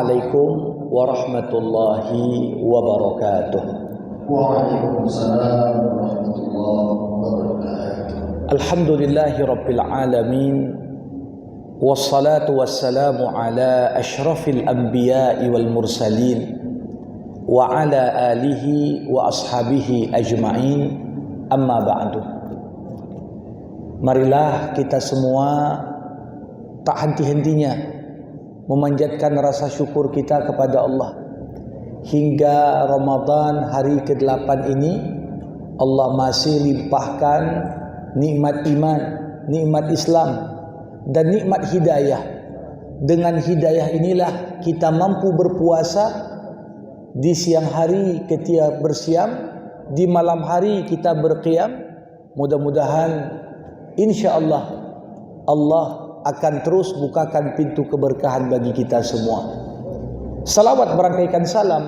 Assalamualaikum warahmatullahi wabarakatuh. Waalaikumsalam warahmatullahi wabarakatuh. Alhamdulillahi rabbil alamin. Wassalatu wassalamu ala ashrafil anbiya'i wal mursalin wa ala alihi wa ashabihi ajma'in. Amma ba'du. Marilah kita semua tak henti-hentinya memanjatkan rasa syukur kita kepada Allah. Hingga Ramadan hari ke-8 ini Allah masih limpahkan nikmat iman, nikmat Islam dan nikmat hidayah. Dengan hidayah inilah kita mampu berpuasa di siang hari ketika bersiam, di malam hari kita berqiyam. Mudah-mudahan insya-Allah Allah akan terus bukakan pintu keberkahan bagi kita semua. Salawat berangkaikan salam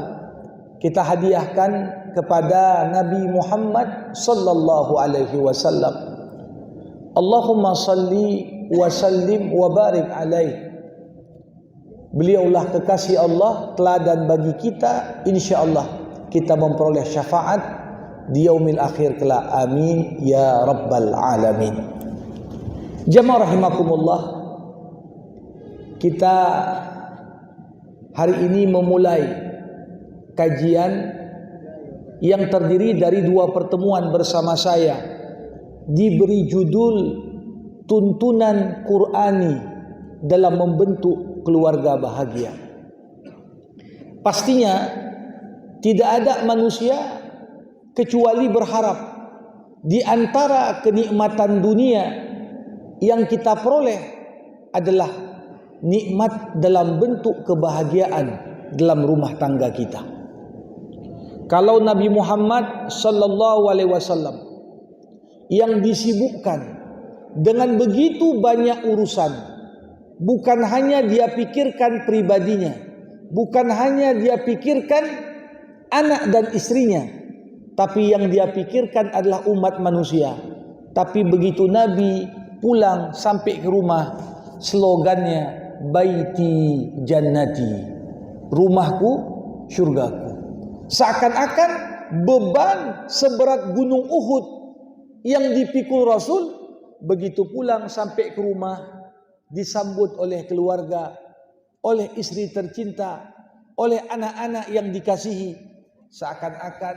kita hadiahkan kepada Nabi Muhammad sallallahu alaihi wasallam. Allahumma salli wa sallim wa barik alaihi. Beliaulah kekasih Allah, teladan bagi kita. InsyaAllah kita memperoleh syafaat di yaumil akhir kelak. Amin ya rabbal alamin. Jamaah rahimakumullah, kita hari ini memulai kajian yang terdiri dari 2 pertemuan bersama saya, diberi judul Tuntunan Qur'ani dalam Membentuk Keluarga Bahagia. Pastinya tidak ada manusia kecuali berharap di antara kenikmatan dunia yang kita peroleh adalah nikmat dalam bentuk kebahagiaan dalam rumah tangga kita. Kalau Nabi Muhammad sallallahu alaihi wasallam yang disibukkan dengan begitu banyak urusan, bukan hanya dia pikirkan pribadinya, bukan hanya dia pikirkan anak dan istrinya, tapi yang dia pikirkan adalah umat manusia. Tapi begitu Nabi pulang sampai ke rumah, slogannya baiti jannati, rumahku syurgaku. Seakan-akan beban seberat gunung Uhud yang dipikul Rasul, begitu pulang sampai ke rumah disambut oleh keluarga, oleh istri tercinta, oleh anak-anak yang dikasihi. Seakan-akan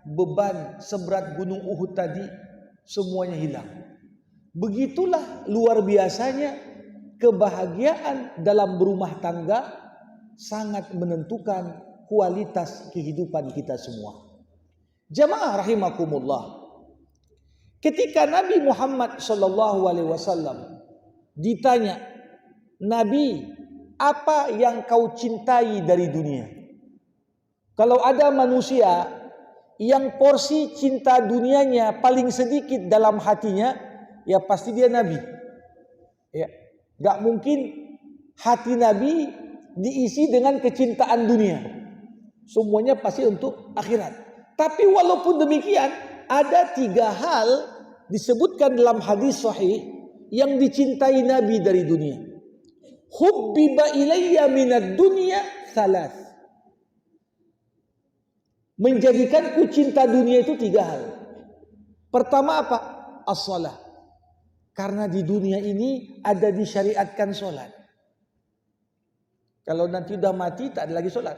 beban seberat gunung Uhud tadi semuanya hilang. Begitulah luar biasanya kebahagiaan dalam berumah tangga sangat menentukan kualitas kehidupan kita semua. Jamaah rahimakumullah. Ketika Nabi Muhammad sallallahu alaihi wasallam ditanya, "Nabi, apa yang kau cintai dari dunia?" Kalau ada manusia yang porsi cinta dunianya paling sedikit dalam hatinya, ya pasti dia Nabi. Ya, gak mungkin hati Nabi diisi dengan kecintaan dunia. Semuanya pasti untuk akhirat. Tapi walaupun demikian, ada 3 hal disebutkan dalam hadis sahih yang dicintai Nabi dari dunia. Hubbiba ilayya minad dunya thalath. Menjadikanku cinta dunia itu 3 hal. Pertama apa? As-salah. Karena di dunia ini ada disyariatkan sholat. Kalau nanti udah mati tak ada lagi sholat.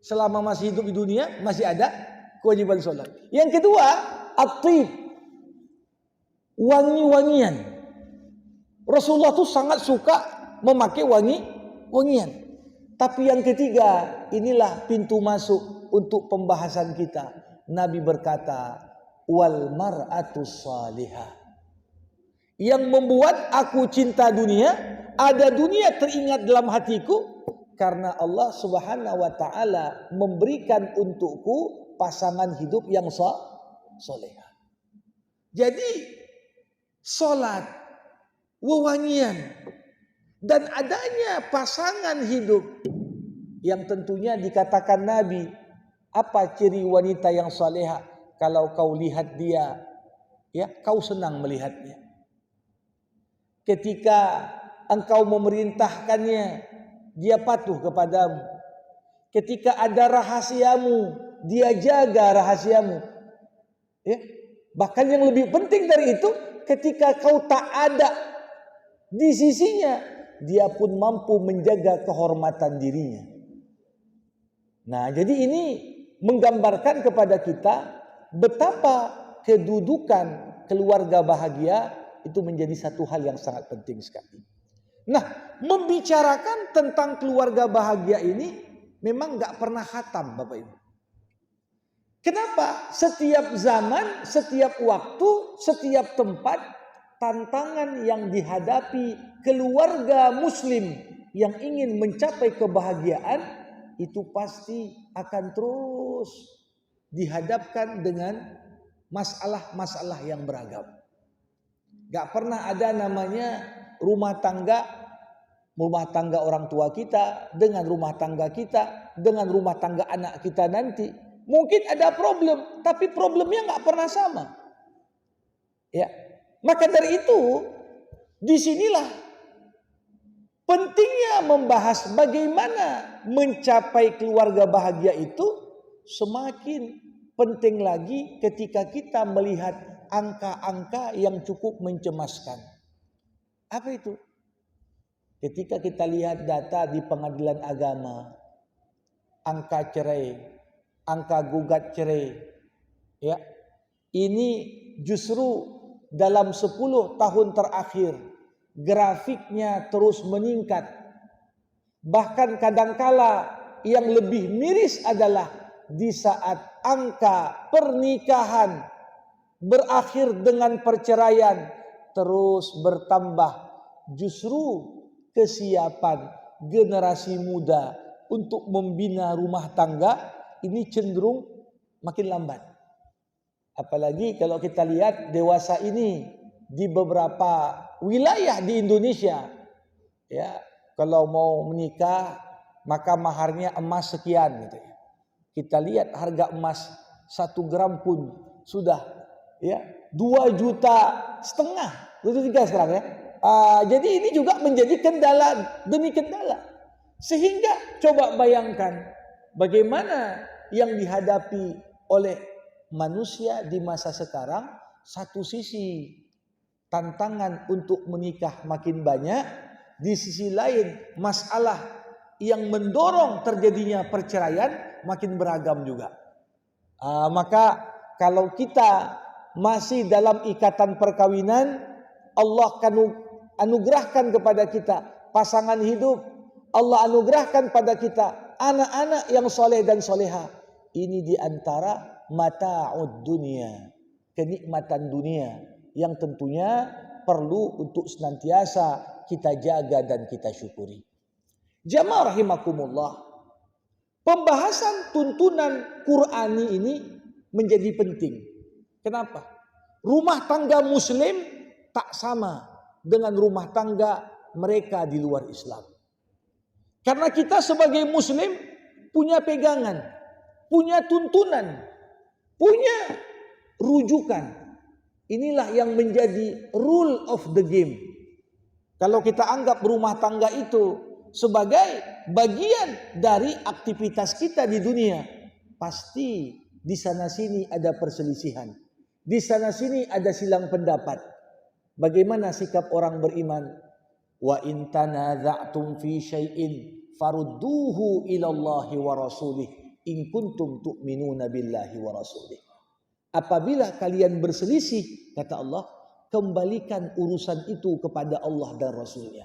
Selama masih hidup di dunia masih ada kewajiban sholat. Yang kedua, at-tib, wangi-wangian. Rasulullah tuh sangat suka memakai wangian. Tapi yang ketiga, inilah pintu masuk untuk pembahasan kita. Nabi berkata, wal mar'atus salihah. Yang membuat aku cinta dunia, ada dunia teringat dalam hatiku, karena Allah Subhanahu wa taala memberikan untukku pasangan hidup yang salehah. Jadi salat, wewangian, dan adanya pasangan hidup yang tentunya dikatakan Nabi, apa ciri wanita yang salehah? Kalau kau lihat dia, ya kau senang melihatnya. Ketika engkau memerintahkannya dia patuh kepadamu. Ketika ada rahasiamu, dia jaga rahasiamu. Ya. Bahkan yang lebih penting dari itu, ketika kau tak ada di sisinya, dia pun mampu menjaga kehormatan dirinya. Nah, jadi ini menggambarkan kepada kita betapa kedudukan keluarga bahagia itu menjadi satu hal yang sangat penting sekali. Nah, membicarakan tentang keluarga bahagia ini memang gak pernah khatam, Bapak Ibu. Kenapa? Setiap zaman, setiap waktu, setiap tempat, tantangan yang dihadapi keluarga muslim yang ingin mencapai kebahagiaan itu pasti akan terus dihadapkan dengan masalah-masalah yang beragam. Gak pernah ada namanya rumah tangga orang tua kita dengan rumah tangga kita, dengan rumah tangga anak kita nanti. Mungkin ada problem, tapi problemnya gak pernah sama. Ya, maka dari itu, disinilah pentingnya membahas bagaimana mencapai keluarga bahagia itu semakin penting lagi ketika kita melihat angka-angka yang cukup mencemaskan. Apa itu? Ketika kita lihat data di pengadilan agama, angka cerai, angka gugat cerai, ya, ini justru dalam 10 tahun terakhir grafiknya terus meningkat. Bahkan kadangkala yang lebih miris adalah di saat angka pernikahan berakhir dengan perceraian terus bertambah. Justru kesiapan generasi muda untuk membina rumah tangga ini cenderung makin lambat. Apalagi kalau kita lihat dewasa ini di beberapa wilayah di Indonesia, ya, kalau mau menikah maka maharnya emas sekian gitu ya. Kita lihat harga emas 1 gram pun sudah ya 2,5 juta, 2,3 sekarang ya. Jadi ini juga menjadi kendala demi kendala. Sehingga coba bayangkan bagaimana yang dihadapi oleh manusia di masa sekarang. Satu sisi tantangan untuk menikah makin banyak, di sisi lain masalah yang mendorong terjadinya perceraian makin beragam juga. Maka kalau kita masih dalam ikatan perkawinan, Allah akan anugerahkan kepada kita pasangan hidup. Allah anugerahkan pada kita anak-anak yang soleh dan soleha. Ini diantara mata'ud dunia, kenikmatan dunia yang tentunya perlu untuk senantiasa kita jaga dan kita syukuri. Jamaah rahimakumullah, pembahasan tuntunan Qur'ani ini menjadi penting. Kenapa? Rumah tangga muslim tak sama dengan rumah tangga mereka di luar Islam. Karena kita sebagai muslim punya pegangan, punya tuntunan, punya rujukan. Inilah yang menjadi rule of the game. Kalau kita anggap rumah tangga itu sebagai bagian dari aktivitas kita di dunia, pasti di sana sini ada perselisihan. Di sana sini ada silang pendapat. Bagaimana sikap orang beriman? Wa in tanaza'tum fi syai'in farudduhu ilallahi wa rasulih in kuntum tu'minuna billahi wa rasulih. Apabila kalian berselisih, kata Allah, kembalikan urusan itu kepada Allah dan Rasulnya.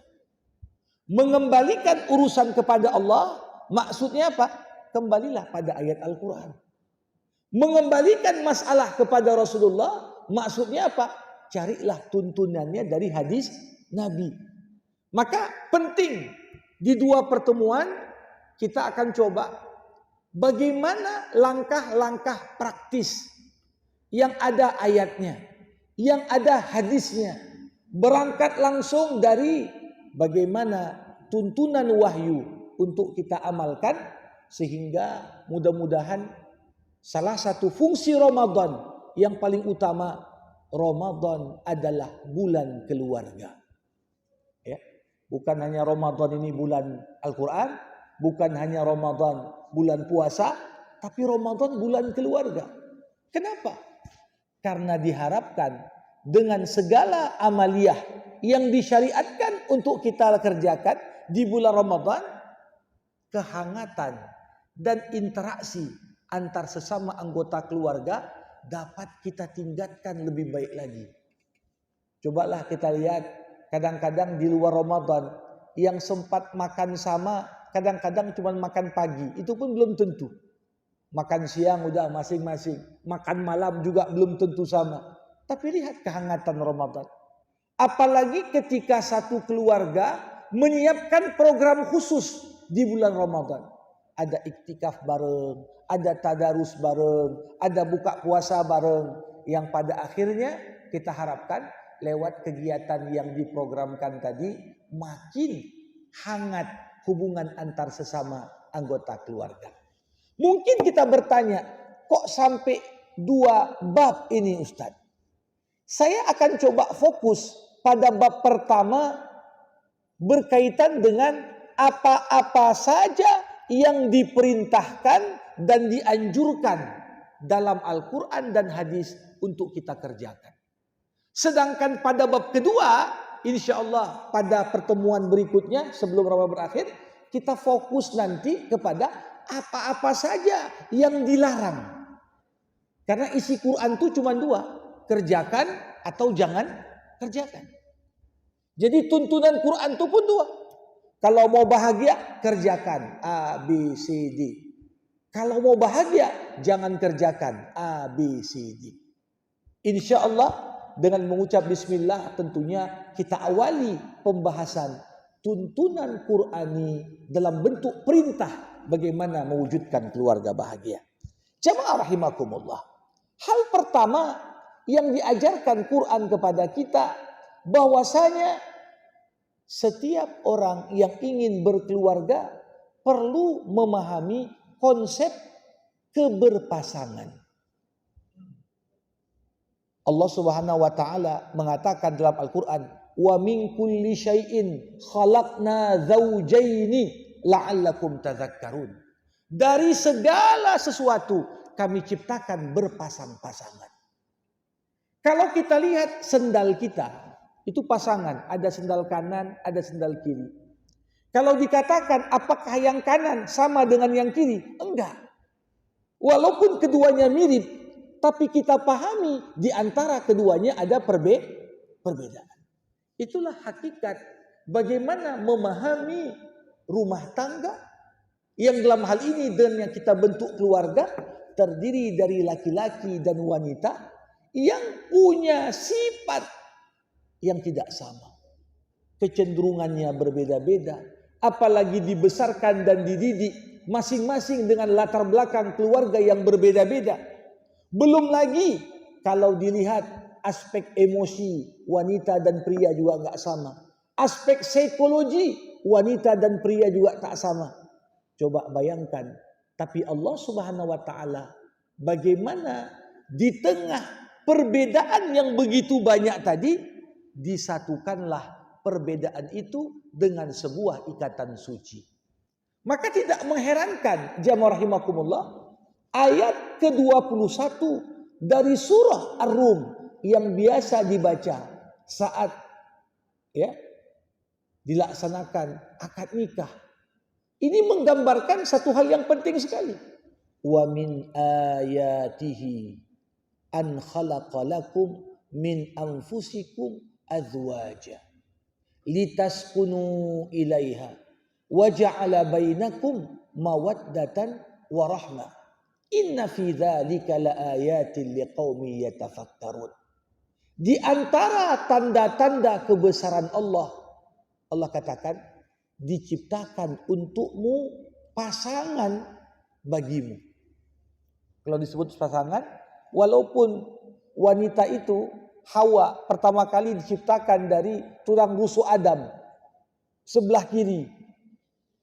Mengembalikan urusan kepada Allah maksudnya apa? Kembalilah pada ayat Al-Quran. Mengembalikan masalah kepada Rasulullah maksudnya apa? Carilah tuntunannya dari hadis Nabi. Maka penting di 2 pertemuan kita akan coba bagaimana langkah-langkah praktis yang ada ayatnya, yang ada hadisnya. Berangkat langsung dari bagaimana tuntunan wahyu untuk kita amalkan, sehingga mudah-mudahan salah satu fungsi Ramadan yang paling utama, Ramadan adalah bulan keluarga. Ya. Bukan hanya Ramadan ini bulan Al-Quran, bukan hanya Ramadan bulan puasa, tapi Ramadan bulan keluarga. Kenapa? Karena diharapkan dengan segala amaliyah yang disyariatkan untuk kita kerjakan di bulan Ramadan, kehangatan dan interaksi antar sesama anggota keluarga dapat kita tingkatkan lebih baik lagi. Cobalah kita lihat, kadang-kadang di luar Ramadan yang sempat makan sama, kadang-kadang cuma makan pagi, itu pun belum tentu. Makan siang udah masing-masing, makan malam juga belum tentu sama. Tapi lihat kehangatan Ramadan. Apalagi ketika satu keluarga menyiapkan program khusus di bulan Ramadan. Ada iktikaf bareng, ada tadarus bareng, ada buka puasa bareng. Yang pada akhirnya kita harapkan lewat kegiatan yang diprogramkan tadi makin hangat hubungan antar sesama anggota keluarga. Mungkin kita bertanya, kok sampai 2 bab ini Ustadz? Saya akan coba fokus pada bab pertama berkaitan dengan apa-apa saja yang diperintahkan dan dianjurkan dalam Al-Quran dan hadis untuk kita kerjakan. Sedangkan pada bab kedua, insya Allah pada pertemuan berikutnya sebelum Ramadan berakhir, kita fokus nanti kepada apa-apa saja yang dilarang. Karena isi Quran itu cuma 2, kerjakan atau jangan kerjakan. Jadi tuntunan Quran itu pun 2. Kalau mau bahagia, kerjakan A, B, C, D. Kalau mau bahagia, jangan kerjakan A, B, C, D. Insya Allah dengan mengucap bismillah tentunya kita awali pembahasan tuntunan Qur'ani dalam bentuk perintah bagaimana mewujudkan keluarga bahagia. Jamaah rahimakumullah. Hal pertama yang diajarkan Quran kepada kita bahwasanya setiap orang yang ingin berkeluarga perlu memahami konsep keberpasangan. Allah Subhanahu wa taala mengatakan dalam Al-Qur'an, "Wa min kulli syai'in khalaqna dzaujaini la'allakum tadhakkarun." Dari segala sesuatu kami ciptakan berpasang-pasangan. Kalau kita lihat sendal kita, itu pasangan, ada sendal kanan, ada sendal kiri. Kalau dikatakan apakah yang kanan sama dengan yang kiri? Enggak. Walaupun keduanya mirip, tapi kita pahami di antara keduanya ada perbedaan. Itulah hakikat bagaimana memahami rumah tangga yang dalam hal ini dan yang kita bentuk keluarga terdiri dari laki-laki dan wanita yang punya sifat yang tidak sama. Kecenderungannya berbeda-beda, apalagi dibesarkan dan dididik masing-masing dengan latar belakang keluarga yang berbeda-beda. Belum lagi kalau dilihat aspek emosi wanita dan pria juga nggak sama. Aspek psikologi wanita dan pria juga tak sama. Coba bayangkan, tapi Allah Subhanahu wa taala bagaimana di tengah perbedaan yang begitu banyak tadi disatukanlah perbedaan itu dengan sebuah ikatan suci. Maka tidak mengherankan jamaah rahimakumullah, ayat ke-21 dari surah Ar-Rum yang biasa dibaca saat dilaksanakan akad nikah. Ini menggambarkan satu hal yang penting sekali. Wa min ayatihi an khalaqalakum min anfusikum azwaja litaskunu ilaiha wa ja'ala bainakum mawaddatan wa rahmah. Inna fi dzalika laayatin liqaumin yatafakkarun. Di antara tanda-tanda kebesaran Allah, Allah katakan diciptakan untukmu pasangan bagimu. Kalau disebut pasangan, walaupun wanita itu Hawa pertama kali diciptakan dari tulang rusuk Adam sebelah kiri.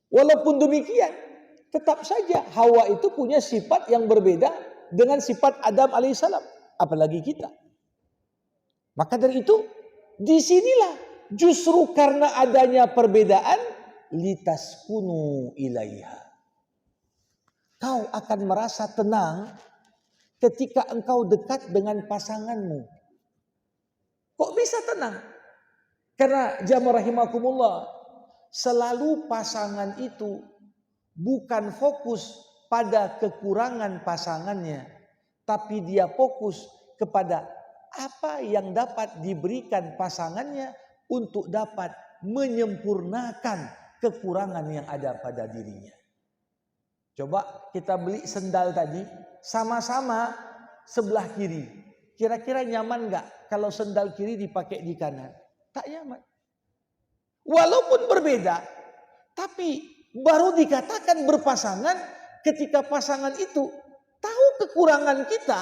Walaupun demikian, tetap saja Hawa itu punya sifat yang berbeda dengan sifat Adam alaihissalam, apalagi kita. Maka dari itu, disinilah justru karena adanya perbedaan, litaskunu ilaiha. Kau akan merasa tenang ketika engkau dekat dengan pasanganmu. Kok bisa tenang? Karena jamaah rahimakumullah, selalu pasangan itu bukan fokus pada kekurangan pasangannya, tapi dia fokus kepada apa yang dapat diberikan pasangannya untuk dapat menyempurnakan kekurangan yang ada pada dirinya. Coba kita beli sendal tadi, sama-sama sebelah kiri. Kira-kira nyaman nggak kalau sendal kiri dipakai di kanan? Tak nyaman. Walaupun berbeda, tapi baru dikatakan berpasangan ketika pasangan itu tahu kekurangan kita,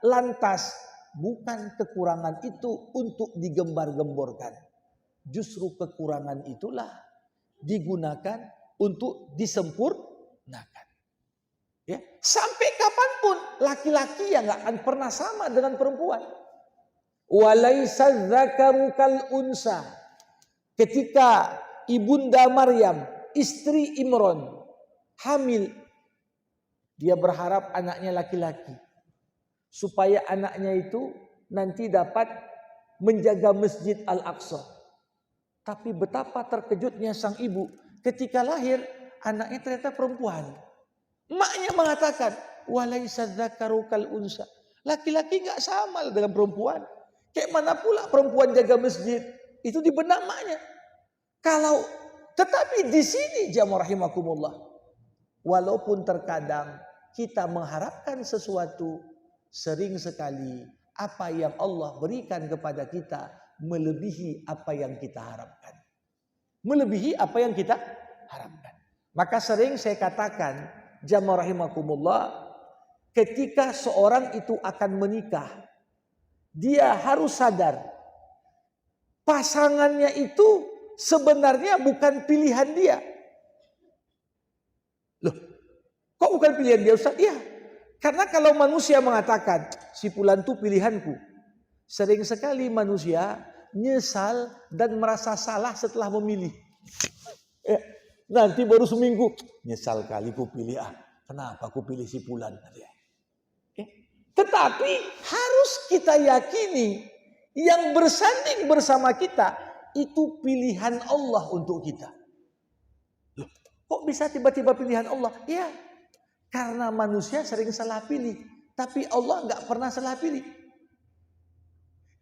lantas bukan kekurangan itu untuk digembar-gemborkan. Justru kekurangan itulah digunakan untuk disempurnakan. Ya, sampai kapanpun laki-laki yang nggak akan pernah sama dengan perempuan. Walaisa dzakaru kal unsa. Ketika ibunda Maryam, istri Imran, hamil, dia berharap anaknya laki-laki, supaya anaknya itu nanti dapat menjaga Masjid Al-Aqsa. Tapi betapa terkejutnya sang ibu ketika lahir anaknya ternyata perempuan. Maknya mengatakan, walaisa dzakaru kal unsa. Laki-laki nggak sama dengan perempuan. Kayak mana pula perempuan jaga masjid? Itu di benak maknya. Tetapi di sini jamaah rahimakumullah, walaupun terkadang kita mengharapkan sesuatu, sering sekali apa yang Allah berikan kepada kita melebihi apa yang kita harapkan. Melebihi apa yang kita harapkan. Maka sering saya katakan, jamaah rahimakumullah, ketika seorang itu akan menikah, dia harus sadar pasangannya itu sebenarnya bukan pilihan dia. Loh, kok bukan pilihan dia, Ustaz? Iya. Karena kalau manusia mengatakan si fulan itu pilihanku, sering sekali manusia nyesal dan merasa salah setelah memilih. Nanti baru seminggu, nyesal kali ku pilih kenapa ku pilih si fulan? Tetapi harus kita yakini yang bersanding bersama kita itu pilihan Allah untuk kita. Loh, kok bisa tiba-tiba pilihan Allah? Ya, karena manusia sering salah pilih, tapi Allah nggak pernah salah pilih.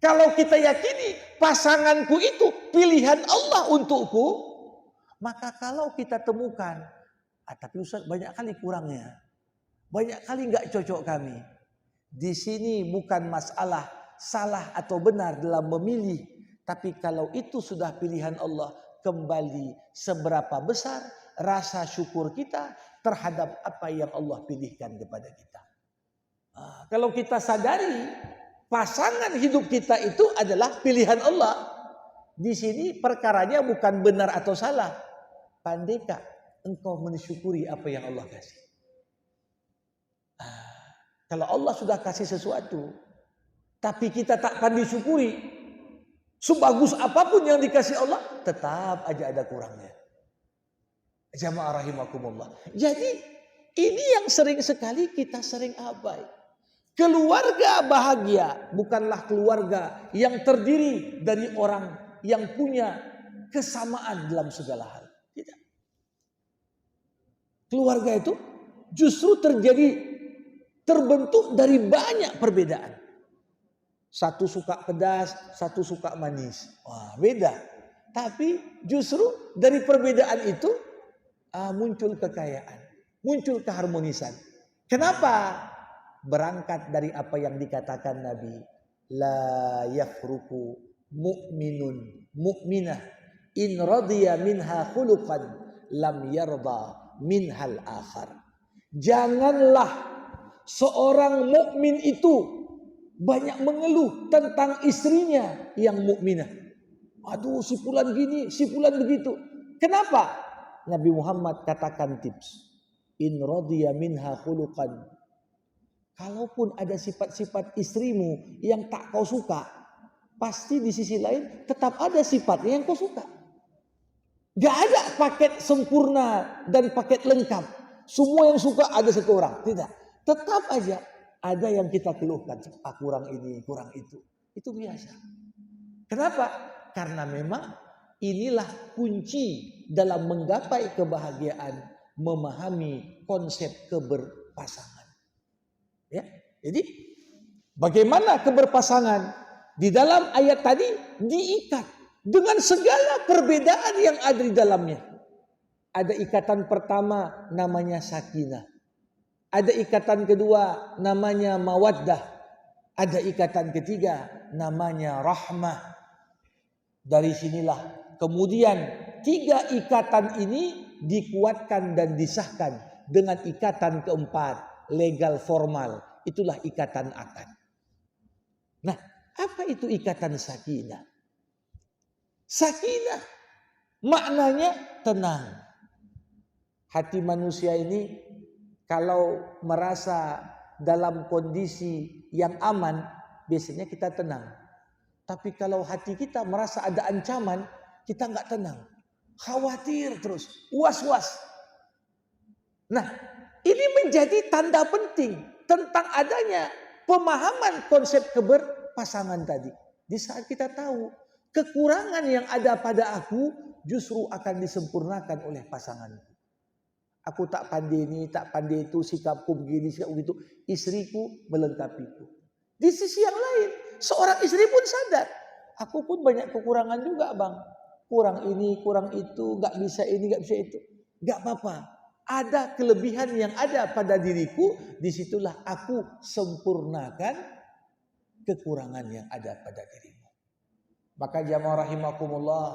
Kalau kita yakini pasanganku itu pilihan Allah untukku, maka kalau kita temukan, tapi Ustaz banyak kali kurangnya, banyak kali nggak cocok kami. Di sini bukan masalah salah atau benar dalam memilih, tapi kalau itu sudah pilihan Allah, kembali seberapa besar rasa syukur kita terhadap apa yang Allah pilihkan kepada kita. Kalau kita sadari pasangan hidup kita itu adalah pilihan Allah, di sini perkaranya bukan benar atau salah. Pandaikah engkau mensyukuri apa yang Allah kasih? Kalau Allah sudah kasih sesuatu, tapi kita tak pandai syukuri, sebagus apapun yang dikasih Allah, tetap aja ada kurangnya. Jamaah rahimakumullah. Jadi ini yang sering sekali kita sering abai. Keluarga bahagia bukanlah keluarga yang terdiri dari orang yang punya kesamaan dalam segala hal. Tidak. Keluarga itu justru terbentuk dari banyak perbedaan. Satu suka pedas, satu suka manis. Wah, beda. Tapi justru dari perbedaan itu muncul kekayaan, muncul keharmonisan. Kenapa? Berangkat dari apa yang dikatakan Nabi, la yafruku mu'minun mu'minah in radiya minha khuluqan lam yarda minhal akhar. Janganlah seorang mukmin itu banyak mengeluh tentang istrinya yang mukminah. Aduh, si fulan gini, si fulan begitu. Kenapa? Nabi Muhammad katakan tips. In radiya minha khuluqan. Kalaupun ada sifat-sifat istrimu yang tak kau suka, pasti di sisi lain tetap ada sifatnya yang kau suka. Gak ada paket sempurna dan paket lengkap. Semua yang suka ada satu orang. Tidak. Tetap aja ada yang kita keluhkan. Kurang ini, kurang itu. Itu biasa. Kenapa? Karena memang inilah kunci dalam menggapai kebahagiaan, memahami konsep keberpasangan. Ya, jadi bagaimana keberpasangan di dalam ayat tadi diikat dengan segala perbedaan yang ada di dalamnya. Ada ikatan pertama namanya sakinah. Ada ikatan kedua namanya mawaddah. Ada ikatan ketiga namanya rahmah. Dari sinilah kemudian 3 ikatan ini dikuatkan dan disahkan dengan ikatan keempat, legal formal. Itulah ikatan akad. Nah, apa itu ikatan sakinah? Sakinah maknanya tenang. Hati manusia ini kalau merasa dalam kondisi yang aman, biasanya kita tenang. Tapi kalau hati kita merasa ada ancaman, kita nggak tenang. Khawatir terus, was-was. Nah, ini menjadi tanda penting tentang adanya pemahaman konsep keberpasangan tadi. Di saat kita tahu kekurangan yang ada pada aku justru akan disempurnakan oleh pasanganku. Aku tak pandai ini, tak pandai itu, sikapku begini, sikapku begitu. Istriku melengkapiku. Di sisi yang lain, seorang istri pun sadar. Aku pun banyak kekurangan juga bang. Kurang ini, kurang itu, gak bisa ini, gak bisa itu. Gak apa-apa. Ada kelebihan yang ada pada diriku. Disitulah aku sempurnakan kekurangan yang ada pada dirimu. Maka jamaah rahimakumullah.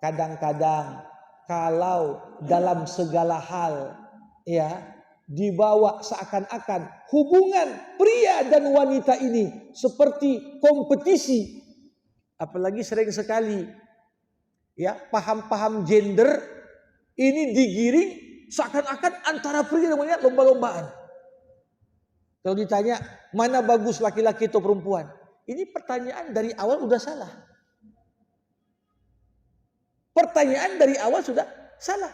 Kadang-kadang kalau dalam segala hal ya dibawa seakan-akan hubungan pria dan wanita ini seperti kompetisi, apalagi sering sekali ya paham-paham gender ini digiring seakan-akan antara pria dan wanita lomba-lombaan. Kalau ditanya mana bagus laki-laki atau perempuan, ini pertanyaan dari awal udah salah. Pertanyaan dari awal sudah salah.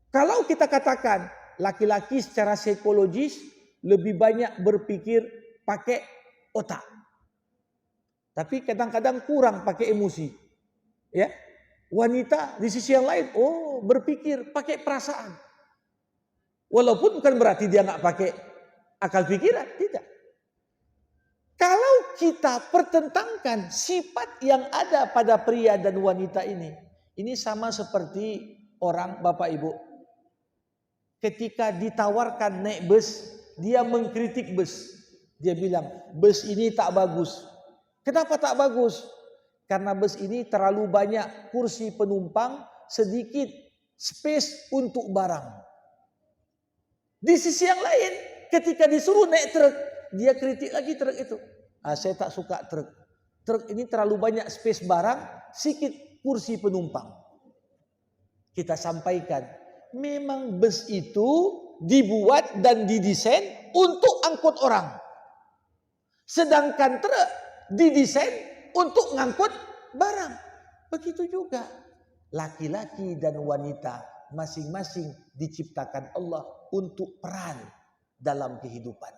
Kalau kita katakan laki-laki secara psikologis lebih banyak berpikir pakai otak. Tapi kadang-kadang kurang pakai emosi. Ya. Wanita di sisi yang lain, berpikir pakai perasaan. Walaupun bukan berarti dia nggak pakai akal pikiran, tidak. Kalau kita pertentangkan sifat yang ada pada pria dan wanita ini sama seperti orang Bapak Ibu. Ketika ditawarkan naik bus, dia mengkritik bus. Dia bilang, bus ini tak bagus. Kenapa tak bagus? Karena bus ini terlalu banyak kursi penumpang, sedikit space untuk barang. Di sisi yang lain, ketika disuruh naik truk, dia kritik lagi truk itu. Saya tak suka truk. Truk ini terlalu banyak space barang, sedikit kursi penumpang. Kita sampaikan, memang bus itu dibuat dan didesain untuk angkut orang. Sedangkan truk didesain untuk ngangkut barang. Begitu juga laki-laki dan wanita masing-masing diciptakan Allah untuk peran dalam kehidupan.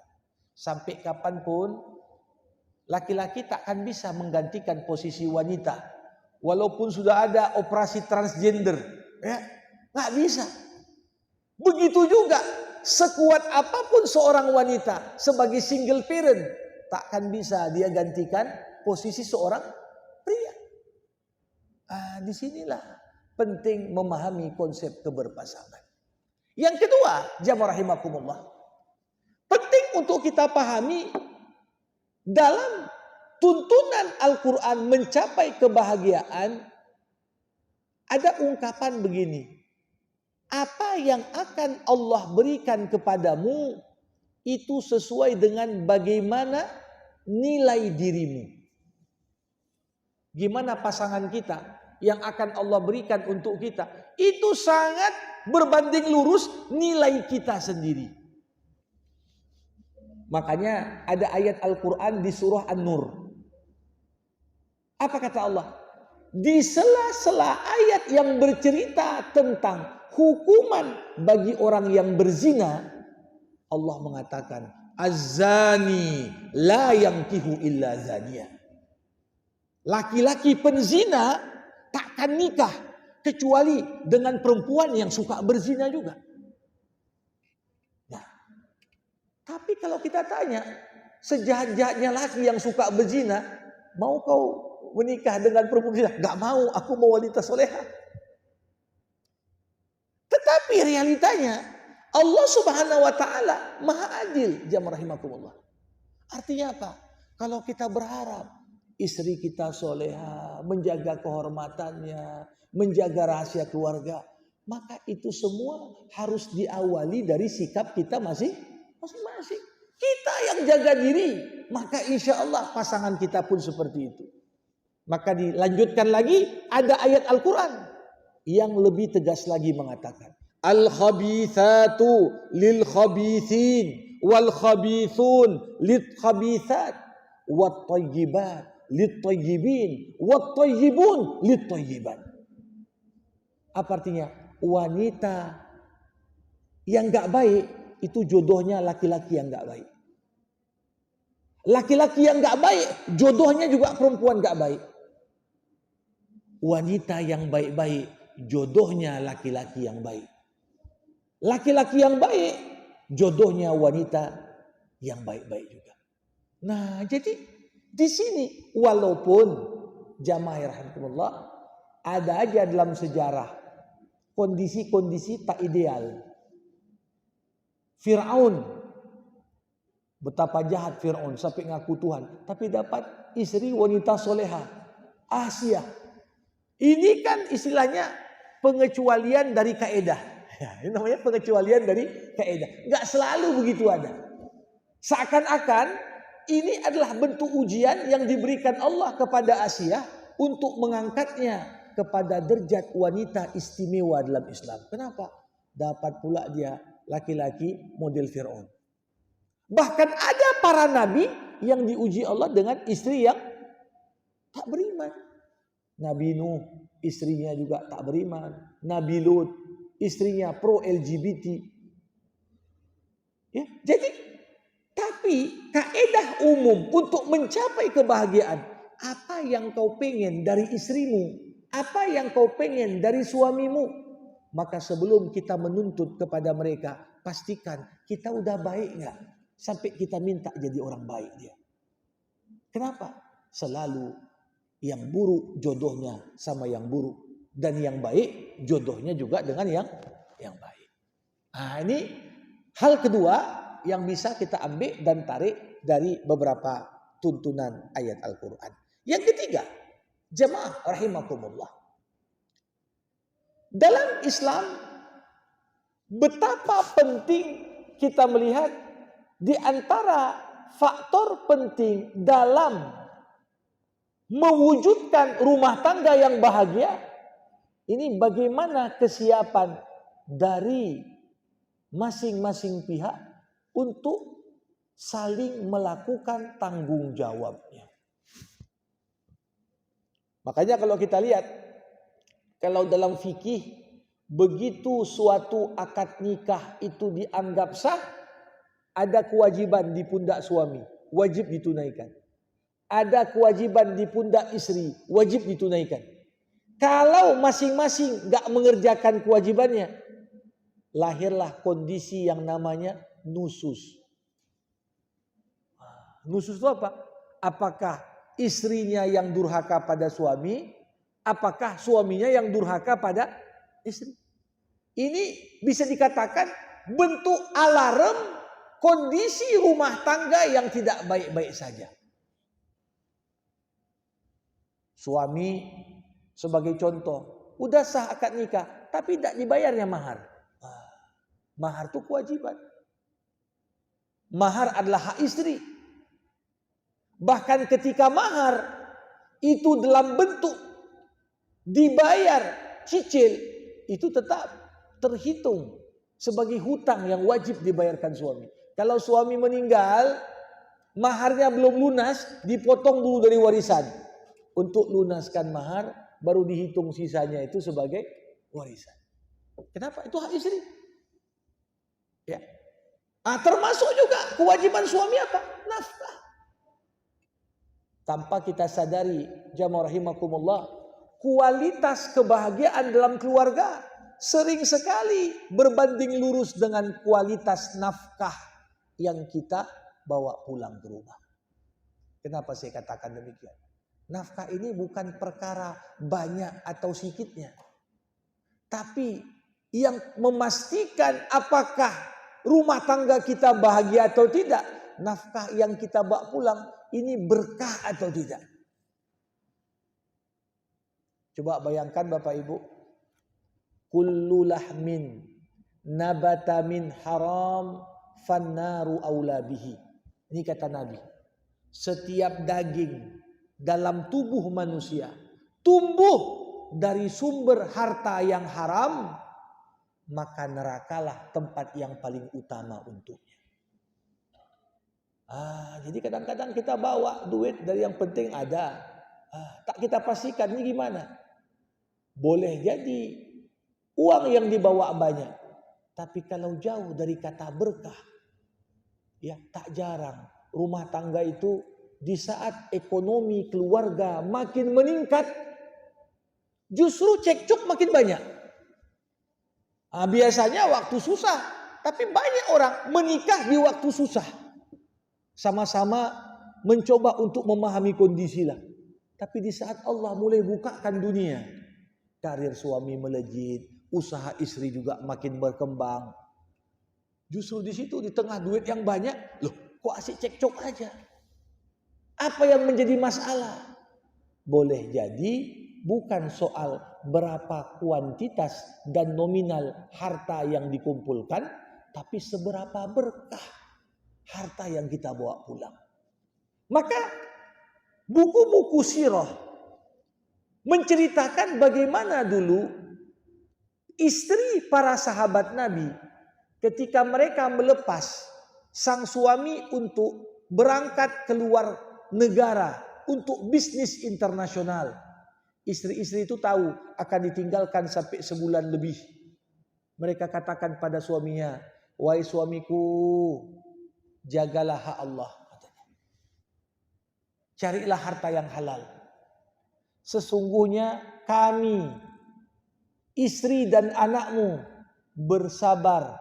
Sampai kapanpun laki-laki takkan bisa menggantikan posisi wanita. Walaupun sudah ada operasi transgender, ya, nggak bisa. Begitu juga sekuat apapun seorang wanita sebagai single parent, takkan bisa dia gantikan posisi seorang pria. Disinilah penting memahami konsep keberpasangan. Yang kedua, jamaah rahimakumullah, penting untuk kita pahami dalam tuntunan Al-Quran mencapai kebahagiaan, ada ungkapan begini, apa yang akan Allah berikan kepadamu itu sesuai dengan bagaimana nilai dirimu. Gimana pasangan kita yang akan Allah berikan untuk kita, itu sangat berbanding lurus nilai kita sendiri. Makanya ada ayat Al-Quran di surah An-Nur. Apa kata Allah? Di sela-sela ayat yang bercerita tentang hukuman bagi orang yang berzina, Allah mengatakan, Az-zani la yankihu illa zaniyah. Laki-laki penzina takkan nikah kecuali dengan perempuan yang suka berzina juga. Nah, tapi kalau kita tanya, sejahat-jahatnya laki yang suka berzina, mau kau menikah dengan perempuan berzina? Gak mau, aku mau wanita soleha. Tetapi realitanya Allah Subhanahu wa taala Maha Adil, jamaah rahimakumullah. Artinya apa? Kalau kita berharap istri kita soleha, menjaga kehormatannya, menjaga rahasia keluarga, maka itu semua harus diawali dari sikap kita masing-masing. Kita yang jaga diri, maka insya Allah pasangan kita pun seperti itu. Maka dilanjutkan lagi, ada ayat Al-Quran yang lebih tegas lagi mengatakan, Al-khabithatu lil-khabithin wal-khabithun lit-khabithat wat-tayyibat lit-tayyibin wat-tayyibun lit-tayyibat. Apa artinya? Wanita yang gak baik itu jodohnya laki-laki yang gak baik. Laki-laki yang gak baik jodohnya juga perempuan gak baik. Wanita yang baik-baik jodohnya laki-laki yang baik. Laki-laki yang baik jodohnya wanita yang baik-baik juga. Nah, jadi di sini walaupun jamaah rahimakumullah ada aja dalam sejarah kondisi-kondisi tak ideal. Fir'aun, betapa jahat Fir'aun sampai ngaku Tuhan, tapi dapat istri wanita soleha, Asia. Ini kan istilahnya pengecualian dari kaedah. Ya, ini namanya pengecualian dari kaedah. Enggak selalu begitu ada. Seakan-akan ini adalah bentuk ujian yang diberikan Allah kepada Asia untuk mengangkatnya kepada derajat wanita istimewa dalam Islam. Kenapa? Dapat pula dia laki-laki model Fir'aun. Bahkan ada para nabi yang diuji Allah dengan istri yang tak beriman. Nabi Nuh, istrinya juga tak beriman. Nabi Lut, istrinya pro LGBT. Ya, jadi tapi kaedah umum untuk mencapai kebahagiaan, apa yang kau pengen dari istrimu, apa yang kau pengen dari suamimu, maka sebelum kita menuntut kepada mereka, pastikan kita udah baik nggak sampai kita minta jadi orang baik dia. Kenapa? Selalu yang buruk jodohnya sama yang buruk, dan yang baik jodohnya juga dengan yang baik. Nah, ini hal kedua yang bisa kita ambil dan tarik dari beberapa tuntunan ayat Al-Quran. Yang ketiga, jemaah rahimakumullah, dalam Islam betapa penting kita melihat di antara faktor penting dalam mewujudkan rumah tangga yang bahagia, ini bagaimana kesiapan dari masing-masing pihak untuk saling melakukan tanggung jawabnya. Makanya kalau kita lihat, kalau dalam fikih, begitu suatu akad nikah itu dianggap sah, ada kewajiban di pundak suami, wajib ditunaikan. Ada kewajiban di pundak istri, wajib ditunaikan. Kalau masing-masing gak mengerjakan kewajibannya, lahirlah kondisi yang namanya nusus. Nusus itu apa? Apakah istrinya yang durhaka pada suami, apakah suaminya yang durhaka pada istri? Ini bisa dikatakan bentuk alarm kondisi rumah tangga yang tidak baik-baik saja. Suami sebagai contoh, udah sah akad nikah, tapi tidak dibayarnya mahar. Mahar itu kewajiban. Mahar adalah hak istri. Bahkan ketika mahar itu dalam bentuk dibayar cicil, itu tetap terhitung sebagai hutang yang wajib dibayarkan suami. Kalau suami meninggal, maharnya belum lunas, dipotong dulu dari warisan. untuk lunaskan mahar, baru dihitung sisanya itu sebagai warisan. Kenapa? Itu hak istri. Ya. Termasuk juga kewajiban suami apa? Nafkah. Tanpa kita sadari, jamaah rahimakumullah, kualitas kebahagiaan dalam keluarga sering sekali berbanding lurus dengan kualitas nafkah yang kita bawa pulang ke rumah. Kenapa saya katakan demikian? Nafkah ini bukan perkara banyak atau sedikitnya, tapi yang memastikan apakah rumah tangga kita bahagia atau tidak, nafkah yang kita bawa pulang ini berkah atau tidak. Coba bayangkan Bapak Ibu, kullu lahmin nabata min haram fannaru aula bihi. Ini kata Nabi. Setiap daging dalam tubuh manusia tumbuh dari sumber harta yang haram, maka nerakalah tempat yang paling utama untuknya. Jadi kadang-kadang kita bawa duit dari yang penting ada. Tak kita pastikan ini gimana. Boleh jadi uang yang dibawa banyak, tapi kalau jauh dari kata berkah, ya tak jarang rumah tangga itu di saat ekonomi keluarga makin meningkat, justru cekcok makin banyak. Biasanya waktu susah, tapi banyak orang menikah di waktu susah. Sama-sama mencoba untuk memahami kondisi lah. Tapi di saat Allah mulai bukakan dunia, karir suami melejit, usaha istri juga makin berkembang. Justru di situ di tengah duit yang banyak, loh kok asik cekcok aja. Apa yang menjadi masalah? Boleh jadi bukan soal berapa kuantitas dan nominal harta yang dikumpulkan, tapi seberapa berkah harta yang kita bawa pulang. Maka buku-buku sirah menceritakan bagaimana dulu istri para sahabat Nabi ketika mereka melepas sang suami untuk berangkat keluar negara untuk bisnis internasional. Istri-istri itu tahu akan ditinggalkan sampai sebulan lebih. Mereka katakan pada suaminya, "Wahai suamiku, jagalah hak Allah." Carilah harta yang halal. Sesungguhnya kami, istri dan anakmu bersabar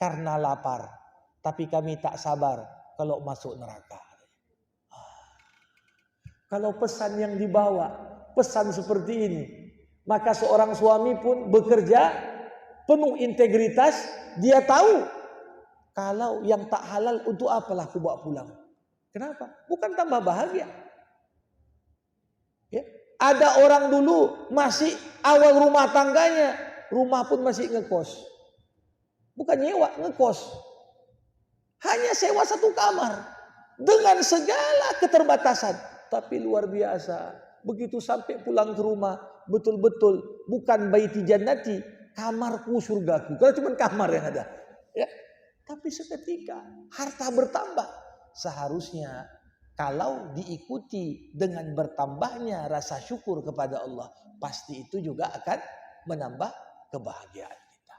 karena lapar. Tapi kami tak sabar kalau masuk neraka. Kalau pesan yang dibawa, pesan seperti ini, maka seorang suami pun bekerja penuh integritas. Dia tahu kalau yang tak halal untuk apalah aku bawa pulang. Kenapa? Bukan tambah bahagia. Ya. Ada orang dulu masih awal rumah tangganya, rumah pun masih ngekos. Bukan nyewa, ngekos. Hanya sewa satu kamar dengan segala keterbatasan. Tapi luar biasa. Begitu sampai pulang ke rumah, betul-betul bukan baiti jannati, kamarku surgaku. Kalau cuma kamar yang ada. Ya. Tapi seketika harta bertambah. Seharusnya kalau diikuti dengan bertambahnya rasa syukur kepada Allah, pasti itu juga akan menambah kebahagiaan kita.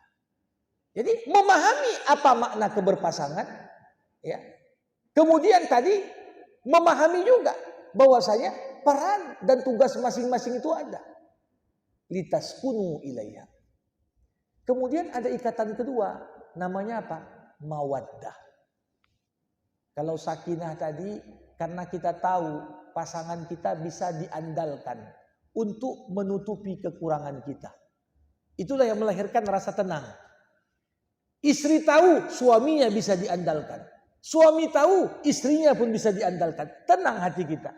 Jadi memahami apa makna keberpasangan, ya. Kemudian tadi memahami juga bahwasanya peran dan tugas masing-masing itu ada. Litaskunu ilaiha. Kemudian ada ikatan kedua, namanya apa? Mawaddah. Kalau sakinah tadi, karena kita tahu pasangan kita bisa diandalkan untuk menutupi kekurangan kita. Itulah yang melahirkan rasa tenang. Istri tahu suaminya bisa diandalkan. Suami tahu istrinya pun bisa diandalkan. Tenang hati kita.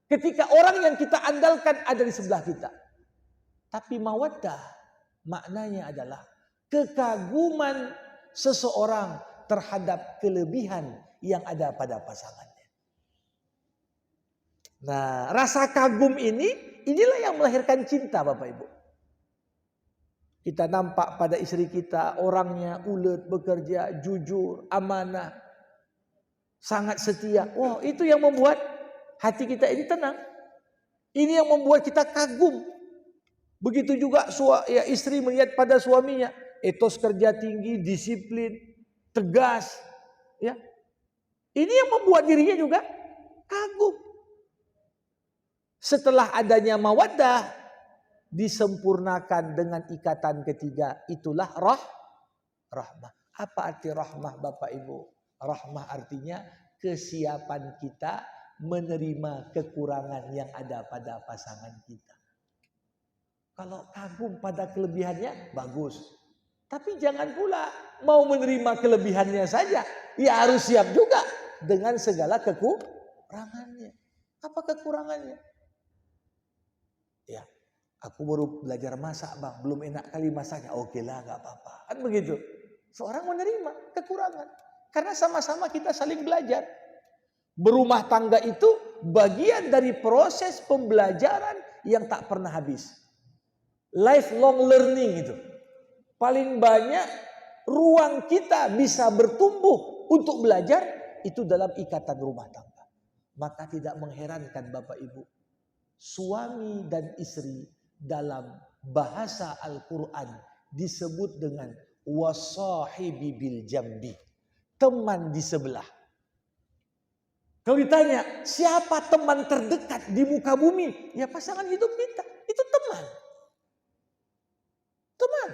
Ketika orang yang kita andalkan ada di sebelah kita. Tapi mawaddah maknanya adalah kekaguman seseorang terhadap kelebihan yang ada pada pasangannya. Nah, rasa kagum inilah yang melahirkan cinta, Bapak Ibu. Kita nampak pada istri kita orangnya ulet, bekerja, jujur, amanah, sangat setia. Wah, itu yang membuat hati kita ini tenang. Ini yang membuat kita kagum. Begitu juga istri melihat pada suaminya, etos kerja tinggi, disiplin, tegas, ya. Ini yang membuat dirinya juga kagum. Setelah adanya mawaddah, disempurnakan dengan ikatan ketiga, itulah rahmah. Apa arti rahmah Bapak Ibu? Rahmah artinya kesiapan kita menerima kekurangan yang ada pada pasangan kita. Kalau kagum pada kelebihannya, bagus. Tapi jangan pula mau menerima kelebihannya saja. Ya harus siap juga dengan segala kekurangannya. Apa kekurangannya? Ya, aku baru belajar masak bang, belum enak kali masaknya. Oke lah, gak apa-apa. Kan begitu. Seorang menerima kekurangan. Karena sama-sama kita saling belajar. Berumah tangga itu bagian dari proses pembelajaran yang tak pernah habis. Lifelong learning itu. Paling banyak ruang kita bisa bertumbuh untuk belajar itu dalam ikatan rumah tangga. Maka tidak mengherankan Bapak Ibu, suami dan istri dalam bahasa Al-Quran disebut dengan wasahibi bil jambi, teman di sebelah. Kalau ditanya siapa teman terdekat di muka bumi, ya pasangan hidup kita, itu teman. Teman.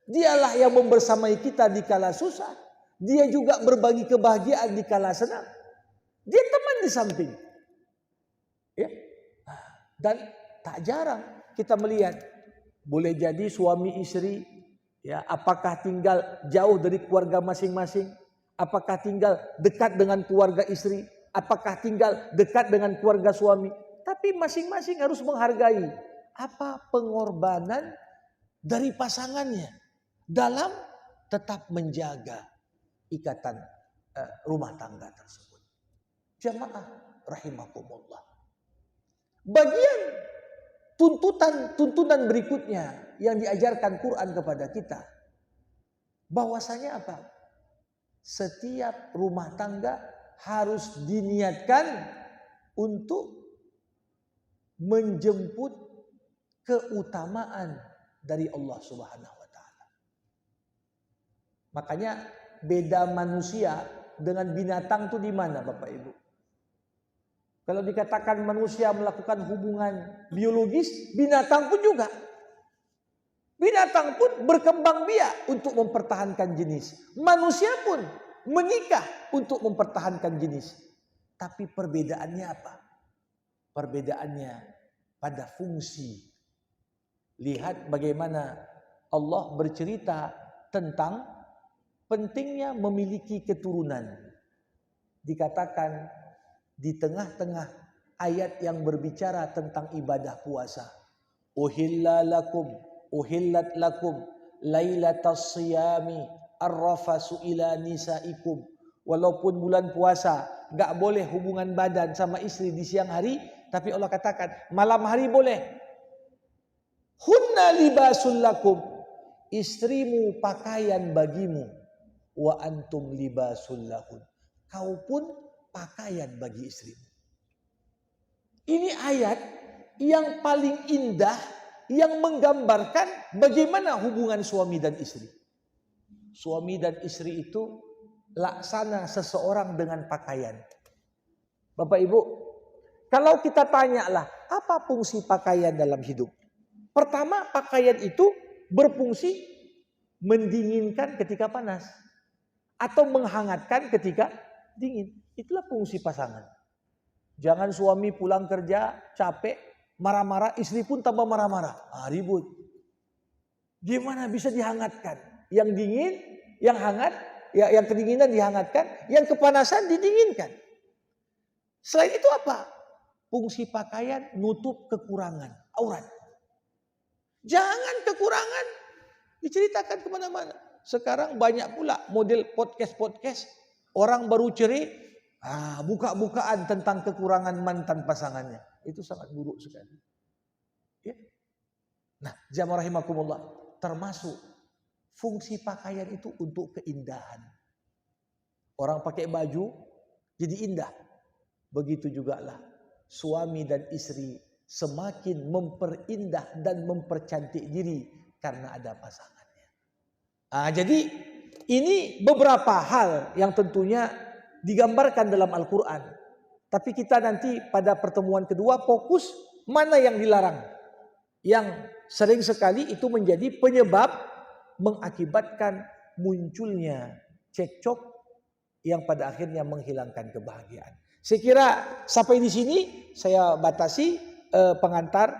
Dialah yang membersamai kita di kala susah. Dia juga berbagi kebahagiaan di kala senang. Dia teman di samping. Ya. Dan tak jarang kita melihat, boleh jadi suami istri, ya, apakah tinggal jauh dari keluarga masing-masing, apakah tinggal dekat dengan keluarga istri, apakah tinggal dekat dengan keluarga suami, tapi masing-masing harus menghargai apa pengorbanan dari pasangannya dalam tetap menjaga ikatan rumah tangga tersebut. Jamaah rahimakumullah. Bagian tuntunan berikutnya yang diajarkan Quran kepada kita, bahwasanya apa? Setiap rumah tangga harus diniatkan untuk menjemput keutamaan dari Allah Subhanahu wa taala. Makanya beda manusia dengan binatang itu di mana Bapak Ibu? Kalau dikatakan manusia melakukan hubungan biologis, binatang pun juga. Binatang pun berkembang biak untuk mempertahankan jenis. Manusia pun menikah untuk mempertahankan jenis. Tapi perbedaannya apa? Perbedaannya pada fungsi. Lihat bagaimana Allah bercerita tentang pentingnya memiliki keturunan. Dikatakan di tengah-tengah ayat yang berbicara tentang ibadah puasa. Uhillat lakum lailatas siyami arrafasu ila nisaikum. Walaupun bulan puasa gak boleh hubungan badan sama istri di siang hari, tapi Allah katakan malam hari boleh. Hunna libasul lakum, istrimu pakaian bagimu, wa antum libasul lahun, kau pun pakaian bagi istrimu. Ini ayat yang paling indah yang menggambarkan bagaimana hubungan suami dan istri. Suami dan istri itu laksana seseorang dengan pakaian. Bapak Ibu, kalau kita tanyalah apa fungsi pakaian dalam hidup? Pertama, pakaian itu berfungsi mendinginkan ketika panas atau menghangatkan ketika dingin. Itulah fungsi pasangan. Jangan suami pulang kerja capek, marah-marah, istri pun tambah marah-marah. Ribut. Gimana bisa dihangatkan? Yang dingin, yang hangat, ya, yang kedinginan dihangatkan, yang kepanasan didinginkan. Selain itu apa? Fungsi pakaian nutup kekurangan, aurat. Jangan kekurangan diceritakan kemana-mana. Sekarang banyak pula model podcast. Orang baru cerai, buka-bukaan tentang kekurangan mantan pasangannya. Itu sangat buruk sekali. Ya. Nah, jamaah rahimakumullah, termasuk fungsi pakaian itu untuk keindahan. Orang pakai baju jadi indah. Begitu juga lah suami dan istri semakin memperindah dan mempercantik diri karena ada pasangannya. Jadi ini beberapa hal yang tentunya digambarkan dalam Al-Quran. Tapi kita nanti pada pertemuan kedua fokus mana yang dilarang. Yang sering sekali itu menjadi penyebab mengakibatkan munculnya cekcok yang pada akhirnya menghilangkan kebahagiaan. Saya kira sampai di sini saya batasi pengantar,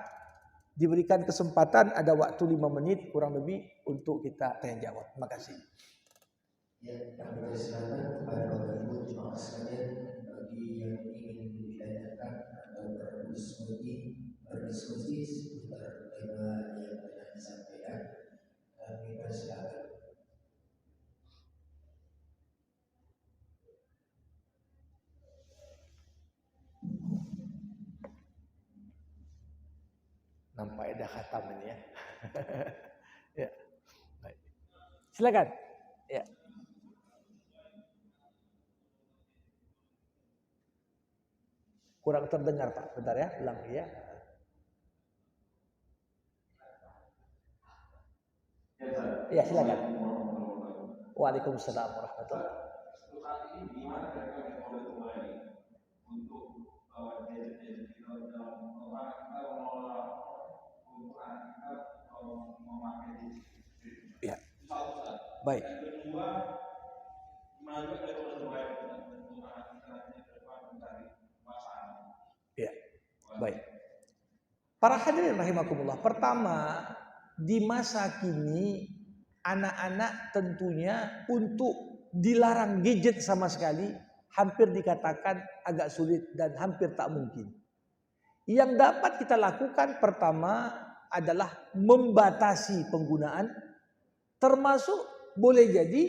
diberikan kesempatan ada waktu 5 menit kurang lebih untuk kita tanya jawab. Terima kasih. Ya, kami persilakan kepada Bapak Ibu jemaah sekalian bagi yang ingin ditanyakan atau berdiskusi seputar tema yang telah disampaikan. Kami persilakan. Nampak ada khatam ini ya. Ya. Baik. Silakan. Ya. Kurang terdengar Pak. Bentar ya, ulang ya. Ya, silakan. Waalaikumsalam warahmatullahi wabarakatuh. Saat ini gimana kira-kira metode kembali untuk gadget kita dalam anak kita mengelola untuk anak kita memakai gadget. Ya. Satu Ustaz. Baik. Yang kedua, gimana juga metode terbaik untuk anak kita nanti ke depan mencari pasangan. Ya. Baik. Para hadirin rahimakumullah. Pertama, di masa kini anak-anak tentunya untuk dilarang gadget sama sekali hampir dikatakan agak sulit dan hampir tak mungkin. Yang dapat kita lakukan pertama adalah membatasi penggunaan, termasuk boleh jadi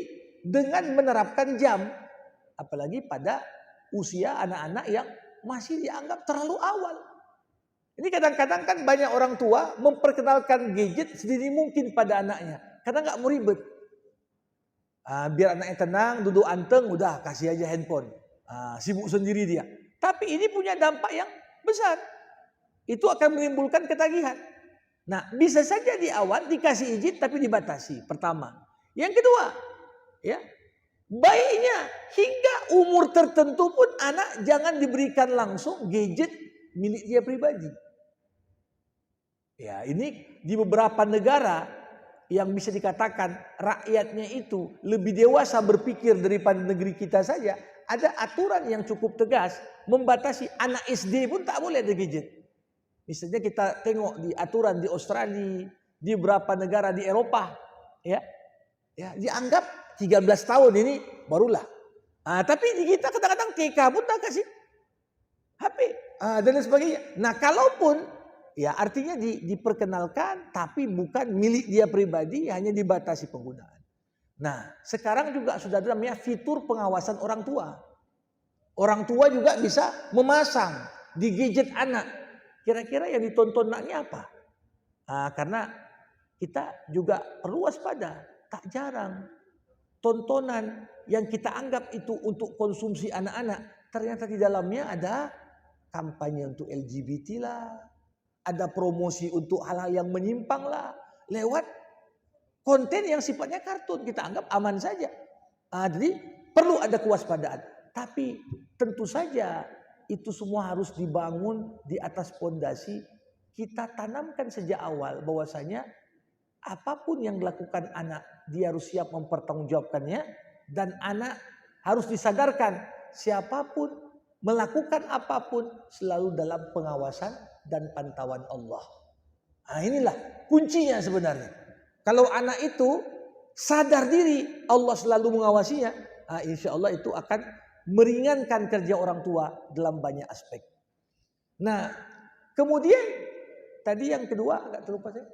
dengan menerapkan jam, apalagi pada usia anak-anak yang masih dianggap terlalu awal. Ini kadang-kadang kan banyak orang tua memperkenalkan gadget sedini mungkin pada anaknya karena nggak mau ribet. Biar anaknya tenang, duduk anteng, udah kasih aja handphone. Sibuk sendiri dia. Tapi ini punya dampak yang besar. Itu akan menimbulkan ketagihan. Nah, bisa saja di awal dikasih izin tapi dibatasi. Pertama. Yang kedua, ya, baiknya hingga umur tertentu pun anak jangan diberikan langsung gadget milik dia pribadi. Ya, ini di beberapa negara yang bisa dikatakan rakyatnya itu lebih dewasa berpikir daripada negeri kita saja, ada aturan yang cukup tegas membatasi anak SD pun tak boleh ada gadget. Misalnya kita tengok di aturan di Australia, di beberapa negara di Eropa, ya dianggap 13 tahun ini barulah. Tapi di kita kadang-kadang TK pun tak kasih HP dan lain sebagainya. Nah, kalaupun ya artinya diperkenalkan tapi bukan milik dia pribadi, hanya dibatasi penggunaan. Nah, sekarang juga sudah ada namanya fitur pengawasan orang tua. Orang tua juga bisa memasang di gadget anak. Kira-kira yang ditonton anaknya apa? Karena kita juga perlu waspada. Tak jarang tontonan yang kita anggap itu untuk konsumsi anak-anak, ternyata di dalamnya ada kampanye untuk LGBT lah. Ada promosi untuk hal-hal yang menyimpang lah. Lewat konten yang sifatnya kartun. Kita anggap aman saja. Jadi perlu ada kewaspadaan. Tapi tentu saja itu semua harus dibangun di atas fondasi. Kita tanamkan sejak awal bahwasanya apapun yang dilakukan anak, dia harus siap mempertanggungjawabkannya. Dan anak harus disadarkan siapapun melakukan apapun selalu dalam pengawasan dan pantauan Allah. Inilah kuncinya sebenarnya. Kalau anak itu sadar diri Allah selalu mengawasinya, insya Allah itu akan meringankan kerja orang tua dalam banyak aspek. Nah, kemudian tadi yang kedua agak terlupa saya.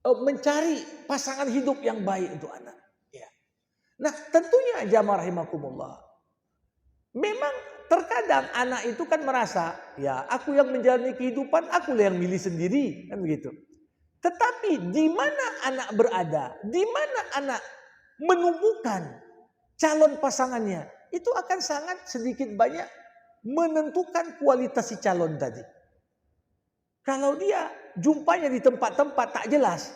Mencari pasangan hidup yang baik untuk anak. Ya. Nah, tentunya jamaah rahimakumullah. Memang terkadang anak itu kan merasa, ya aku yang menjalani kehidupan, aku yang milih sendiri, kan begitu. Tetapi di mana anak berada, di mana anak menemukan calon pasangannya, itu akan sangat sedikit banyak menentukan kualitas si calon tadi. Kalau dia jumpanya di tempat-tempat tak jelas,